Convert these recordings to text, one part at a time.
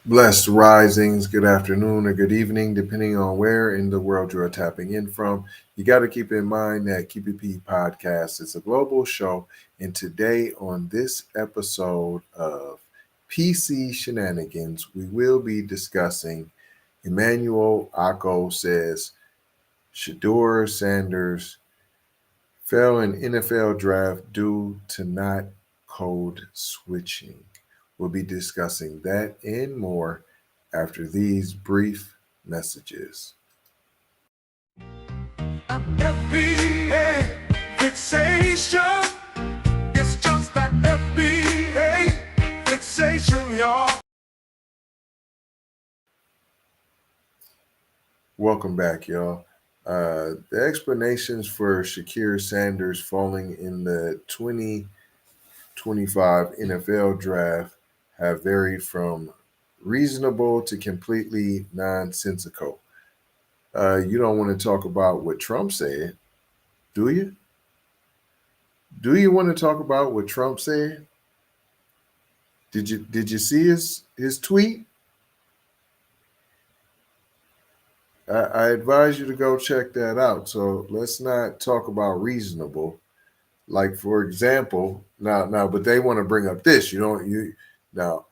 Blessed risings, good afternoon or good evening, depending on where in the world you are tapping in from. You got to keep in mind that Keep It P podcast is a global show. And today, on this episode of PC Shenanigans, we will be discussing Emanuel Ako says Shedeur Sanders fell in NFL draft due to not code switching. We'll be discussing that and more after these brief messages. FBA fixation. It's just that FBA fixation, y'all. Welcome back, y'all. The explanations for Shedeur Sanders falling in the 2025 NFL draft have varied from reasonable to completely nonsensical. You don't want to talk about what Trump said, do you? Do you want to talk about what Trump said? Did you see his tweet? I advise you to go check that out. So let's not talk about reasonable. Like for example, now, but they want to bring up this. Now,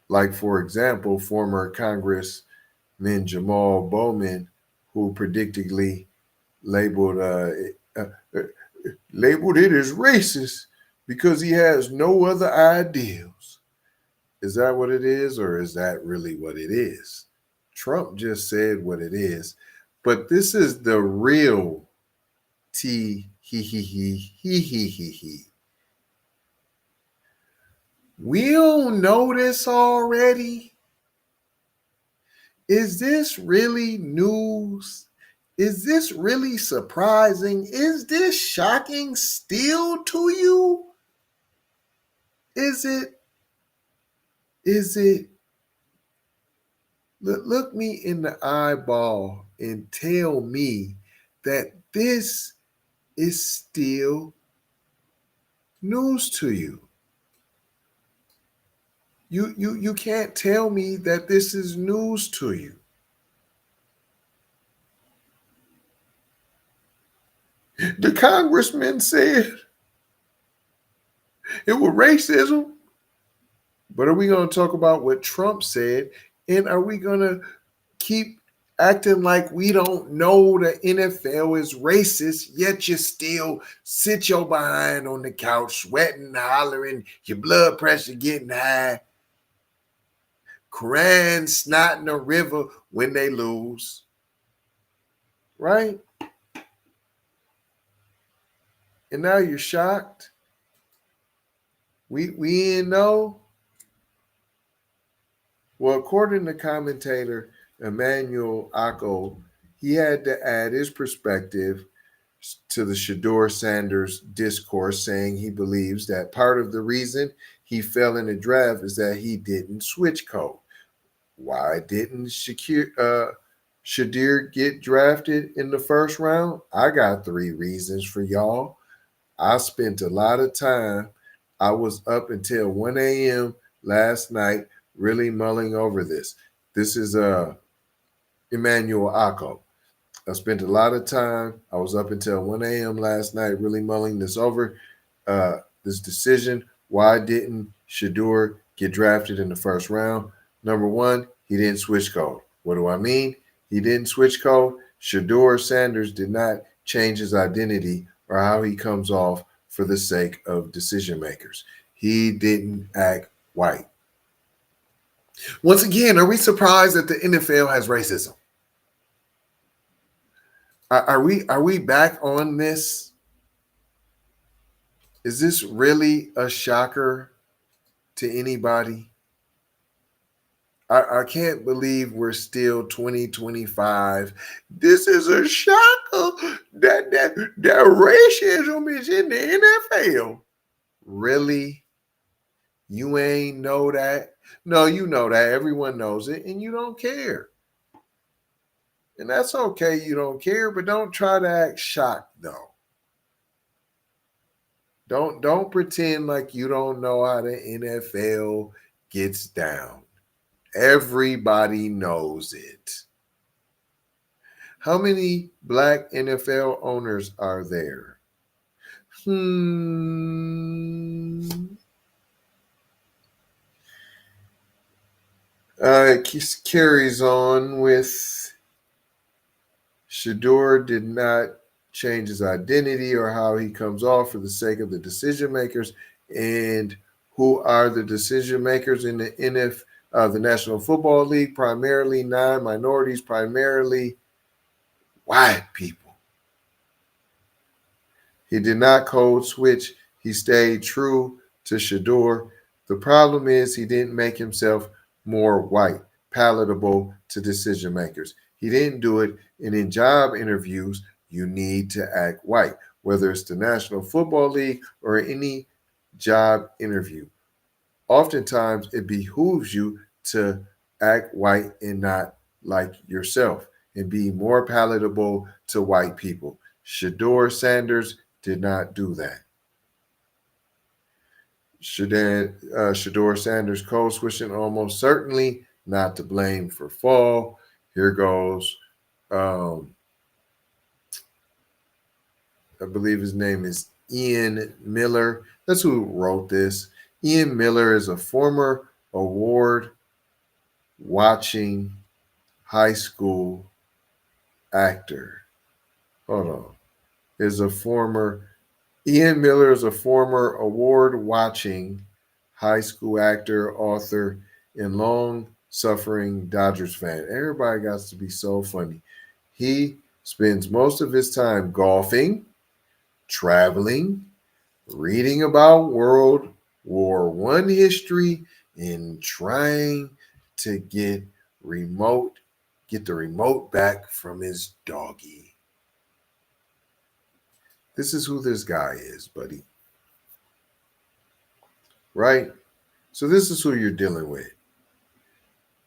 like for example, former Congressman Jamal Bowman, who predictably labeled uh, uh, labeled it as racist because he has no other ideals. Is that what it is, or is that really what it is? Trump just said what it is, but this is the real T he he he he he he he. We don't know this already. Is this really news? Is this really surprising? Is this shocking still to you? Is it? Is it? Look me in the eyeball and tell me that this is still news to you. You can't tell me that this is news to you. The congressman said it was racism. But are we going to talk about what Trump said? And are we going to keep acting like we don't know the NFL is racist, yet you still sit your behind on the couch, sweating, hollering, your blood pressure getting high, crying, snot in the river when they lose? Right? And now you're shocked. We didn't know. Well, according to commentator Emanuel Ako, he had to add his perspective to the Shedeur Sanders discourse, saying he believes that part of the reason he fell in the draft is that he didn't switch code. Why didn't Shedeur get drafted in the first round? I got three reasons for y'all. I spent a lot of time. I was up until 1 a.m. last night really mulling over this. This is Emanuel Ako. I spent a lot of time. I was up until 1 a.m. last night really mulling this over. This decision. Why didn't Shedeur get drafted in the first round? Number one, he didn't switch code. What do I mean? He didn't switch code. Shedeur Sanders did not change his identity or how he comes off for the sake of decision makers. He didn't act white. Once again, are we surprised that the NFL has racism? Are we back on this? Is this really a shocker to anybody? I can't believe we're still 2025. This is a shocker that racism is in the NFL. Really? You ain't know that? No, you know that. Everyone knows it, and you don't care. And that's okay, you don't care, but don't try to act shocked though. Don't pretend like you don't know how the NFL gets down. Everybody knows it. How many black NFL owners are there? It carries on with Shedeur did not change his identity or how he comes off for the sake of the decision makers. And who are the decision makers in the the National Football League? Primarily non-minorities, primarily white people. He did not code switch. He stayed true to Shedeur. The problem is he didn't make himself more white, palatable to decision makers. He didn't do it. And in job interviews, you need to act white, whether it's the National Football League or any job interview. Oftentimes, it behooves you to act white and not like yourself and be more palatable to white people. Shedeur Sanders did not do that. Shedeur Sanders code switching almost certainly not to blame for fall. Here goes. I believe his name is Ian Miller. That's who wrote this. Ian Miller is a former award watching high school actor. Hold on. Is a former Ian Miller is a former award-watching high school actor, author, and long-suffering Dodgers fan. Everybody got to be so funny. He spends most of his time golfing, traveling, reading about World War I history, and trying to get the remote back from his doggy. This is who this guy is, buddy. Right? So this is who you're dealing with.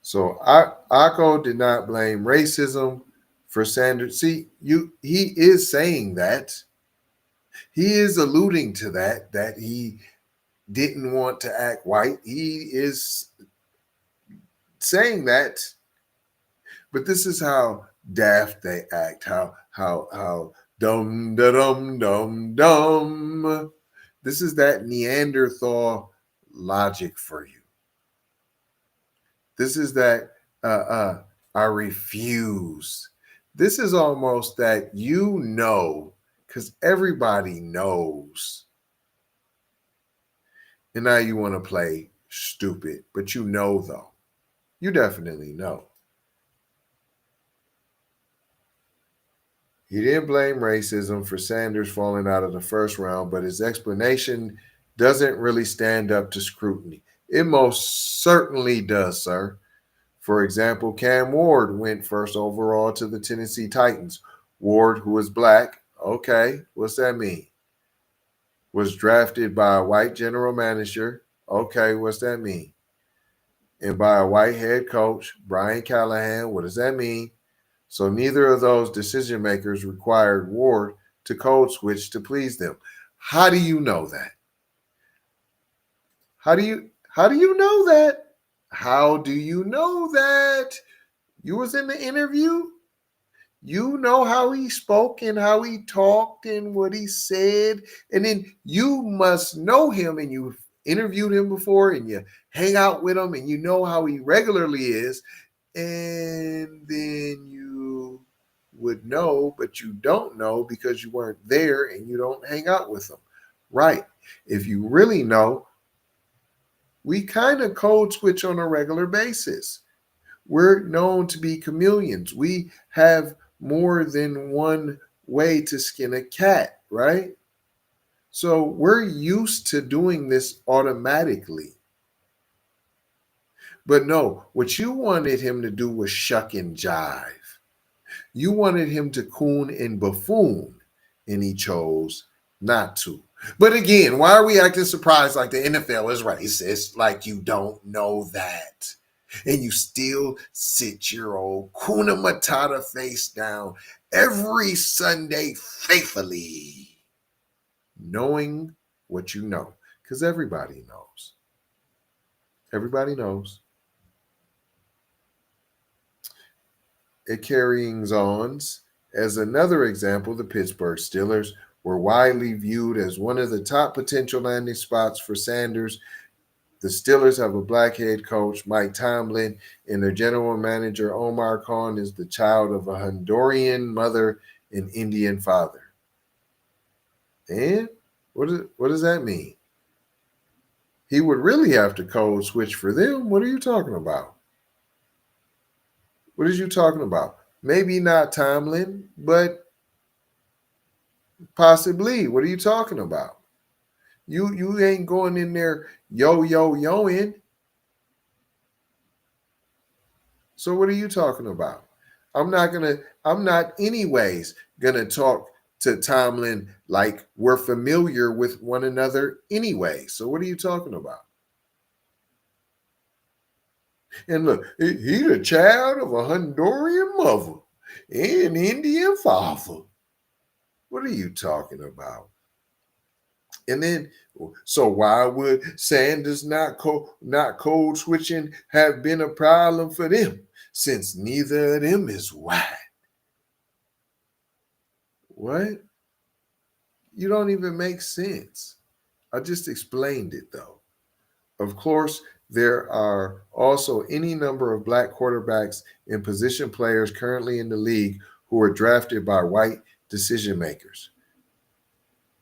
So Ako did not blame racism for Sanders. See, he is saying that. He is alluding to that he didn't want to act white. He is saying that. But this is how daft they act, how dumb dum dum dum. This is that Neanderthal logic for you. This is that I refuse. This is almost that because everybody knows. And now you want to play stupid, but you know though. You definitely know. He didn't blame racism for Sanders falling out of the first round, but his explanation doesn't really stand up to scrutiny. It most certainly does, sir. For example, Cam Ward went first overall to the Tennessee Titans. Ward, who is black, okay, what's that mean? Was drafted by a white general manager, okay, what's that mean? And by a white head coach, Brian Callahan, what does that mean? So neither of those decision makers required Ward to code switch to please them. How do you know that? How do you know that? How do you know that? You was in the interview? You know how he spoke and how he talked and what he said. And then you must know him and you interviewed him before and you hang out with him and you know how he regularly is. And then you would know, but you don't know because you weren't there and you don't hang out with them. Right. If you really know, we kind of code switch on a regular basis. We're known to be chameleons. We have more than one way to skin a cat, right? So we're used to doing this automatically. But no, what you wanted him to do was shuck and jive. You wanted him to coon and buffoon, and he chose not to. But again, why are we acting surprised like the NFL is racist? Like you don't know that. And you still sit your old Kuna Matata face down every Sunday faithfully, knowing what you know. Because everybody knows. Everybody knows. carryings ons. As another example, the Pittsburgh Steelers were widely viewed as one of the top potential landing spots for Sanders. The Steelers have a black head coach, Mike Tomlin, and their general manager, Omar Khan, is the child of a Honduran mother and Indian father. And what does that mean? He would really have to code switch for them. What are you talking about? What are you talking about? Maybe not Tomlin, but possibly. What are you talking about? You ain't going in there yoing. So what are you talking about? I'm not anyways gonna talk to Tomlin like we're familiar with one another anyway. So what are you talking about? And look, he the child of a Honduran mother and Indian father. What are you talking about? And then, so why would Sanders not code switching have been a problem for them, since neither of them is white? What? You don't even make sense. I just explained it though. Of course, there are also any number of black quarterbacks and position players currently in the league who are drafted by white decision makers.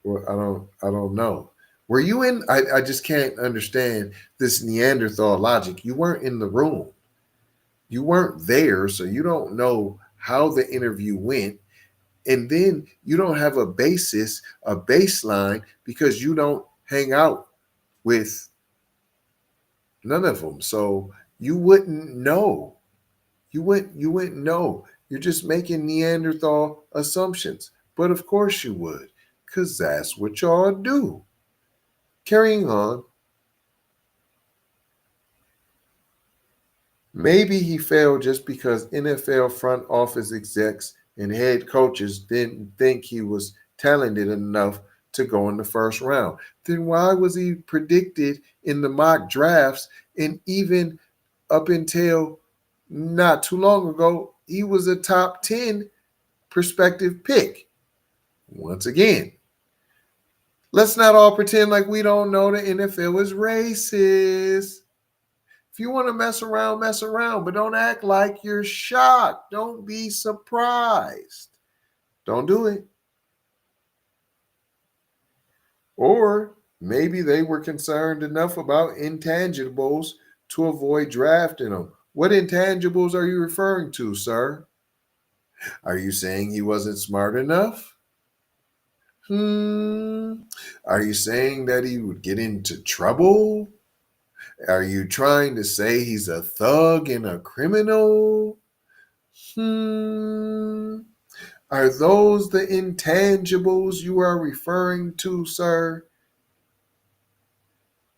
Well, I don't know. Were you in? I just can't understand this Neanderthal logic. You weren't in the room. You weren't there, so you don't know how the interview went. And then you don't have a baseline, because you don't hang out with none of them. So you wouldn't know. You wouldn't know. You're just making Neanderthal assumptions. But of course you would, because that's what y'all do. Carrying on. Maybe he failed just because NFL front office execs and head coaches didn't think he was talented enough to go in the first round. Then why was he predicted in the mock drafts? And even up until not too long ago, he was a top 10 prospective pick. Once again, let's not all pretend like we don't know the NFL is racist. If you want to mess around, but don't act like you're shocked. Don't be surprised. Don't do it. Or maybe they were concerned enough about intangibles to avoid drafting them. What intangibles are you referring to, sir? Are you saying he wasn't smart enough? Are you saying that he would get into trouble? Are you trying to say he's a thug and a criminal? Are those the intangibles you are referring to, sir?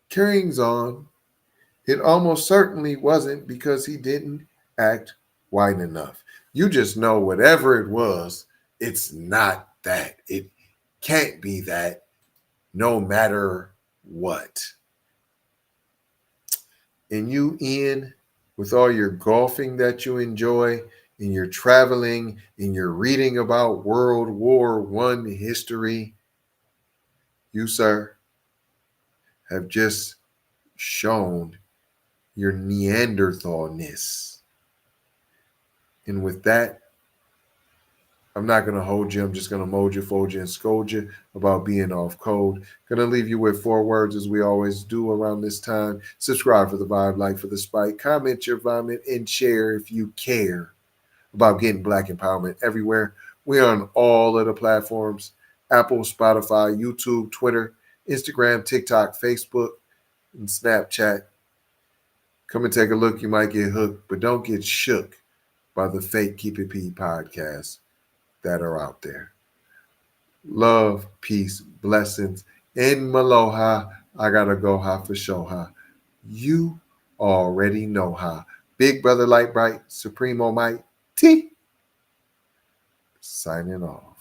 Carrying on. It almost certainly wasn't because he didn't act white enough. You just know whatever it was, it's not that. It can't be that, no matter what. And you, Ian, with all your golfing that you enjoy, and your traveling, and your reading about World War I history, you, sir, have just shown your Neanderthalness. And with that, I'm not going to hold you. I'm just going to mold you, fold you, and scold you about being off code. Going to leave you with 4 words, as we always do around this time. Subscribe for the vibe, like for the spike, comment your vomit, and share if you care about getting black empowerment everywhere. We're on all of the platforms: Apple, Spotify, YouTube, Twitter, Instagram, TikTok, Facebook, and Snapchat. Come and take a look. You might get hooked, but don't get shook by the fake Keep It P podcasts that are out there. Love, peace, blessings, and maloha. I gotta go ha for sure ha. You already know ha. Big Brother Light Bright, Supremo Might T. Signing off.